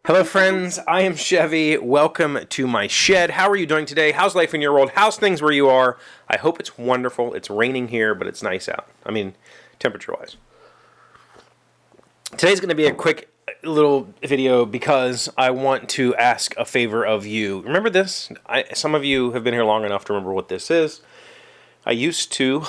Hello friends, I am Chevee. Welcome to my shed. How are you doing today? How's life in your world? How's things where you are? I hope it's wonderful. It's raining here, but it's nice out. I mean, temperature-wise. Today's going to be a quick little video because I want to ask a favor of you. Remember this? Some of you have been here long enough to remember what this is. I used to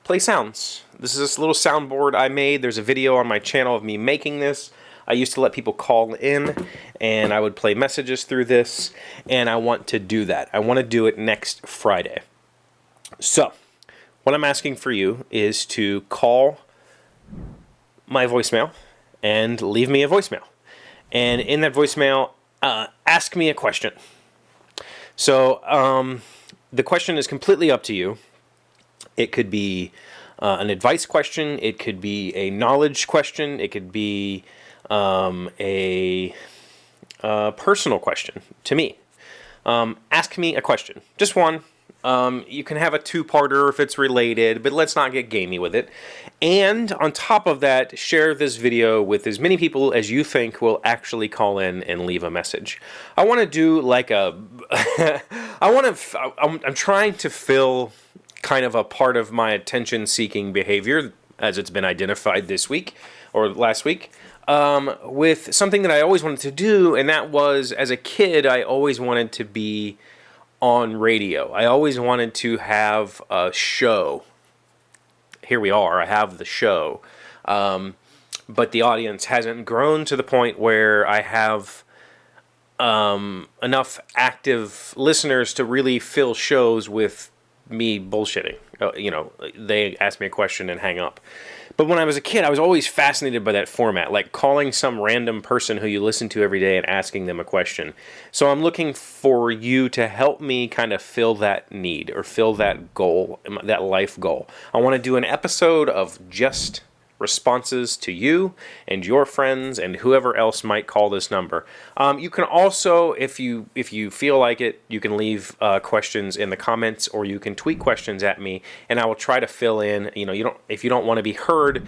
play sounds. This is this little soundboard I made. There's a video on my channel of me making this. I used to let people call in and I would play messages through this, and I want to do that. I want to do it next Friday. So, what I'm asking for you is to call my voicemail and leave me a voicemail. And in that voicemail, ask me a question. So, the question is completely up to you. It could be an advice question. It could be a knowledge question. It could be a personal question to me. Ask me a question. Just one. You can have a two-parter if it's related, but let's not get gamey with it. And on top of that, share this video with as many people as you think will actually call in and leave a message. I want to do like a... I'm trying to fill kind of a part of my attention-seeking behavior, as it's been identified this week, or last week, with something that I always wanted to do, and that was, as a kid, I always wanted to be on radio. I always wanted to have a show. Here we are, I have the show. But the audience hasn't grown to the point where I have enough active listeners to really fill shows with me bullshitting. You know, they ask me a question and hang up. But when I was a kid, I was always fascinated by that format, like calling some random person who you listen to every day and asking them a question. So I'm looking for you to help me kind of fill that need or fill that goal, that life goal. I want to do an episode of just responses to you and your friends and whoever else might call this number. You can also, if you feel like it, you can leave questions in the comments, or you can tweet questions at me, and I will try to fill in. You know, if you don't want to be heard,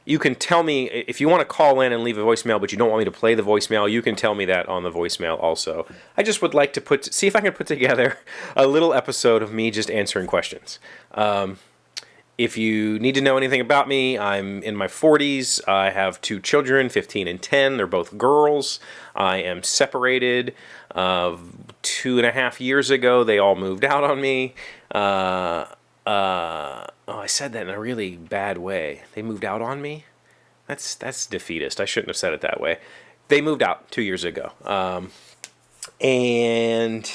you can tell me. If you want to call in and leave a voicemail, but you don't want me to play the voicemail, you can tell me that on the voicemail also. I just would like to see if I can put together a little episode of me just answering questions. If you need to know anything about me, I'm in my 40s. I have two children, 15 and 10. They're both girls. I am separated 2.5 years ago. They all moved out on me. Oh, I said that in a really bad way. They moved out on me? That's defeatist. I shouldn't have said it that way. They moved out 2 years ago. And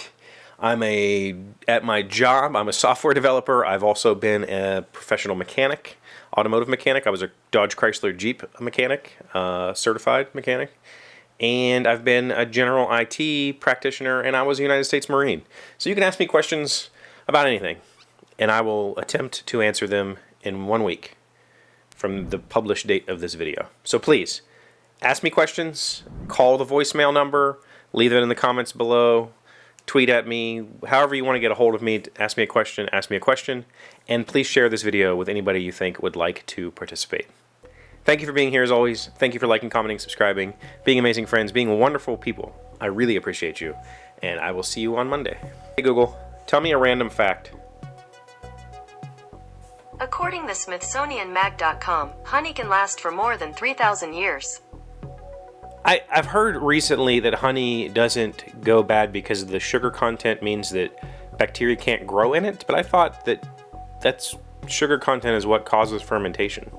at my job, I'm a software developer. I've also been a professional mechanic, automotive mechanic. I was a Dodge Chrysler Jeep mechanic, certified mechanic. And I've been a general IT practitioner, and I was a United States Marine. So you can ask me questions about anything, and I will attempt to answer them in 1 week from the published date of this video. So please, ask me questions, call the voicemail number, leave it in the comments below, tweet at me, however you want to get a hold of me. Ask me a question, and please share this video with anybody you think would like to participate. Thank you for being here as always. Thank you for liking, commenting, subscribing, being amazing friends, being wonderful people. I really appreciate you, and I will see you on Monday. Hey Google, tell me a random fact. According to SmithsonianMag.com, honey can last for more than 3,000 years. I've heard recently that honey doesn't go bad because the sugar content means that bacteria can't grow in it, but I thought that sugar content is what causes fermentation.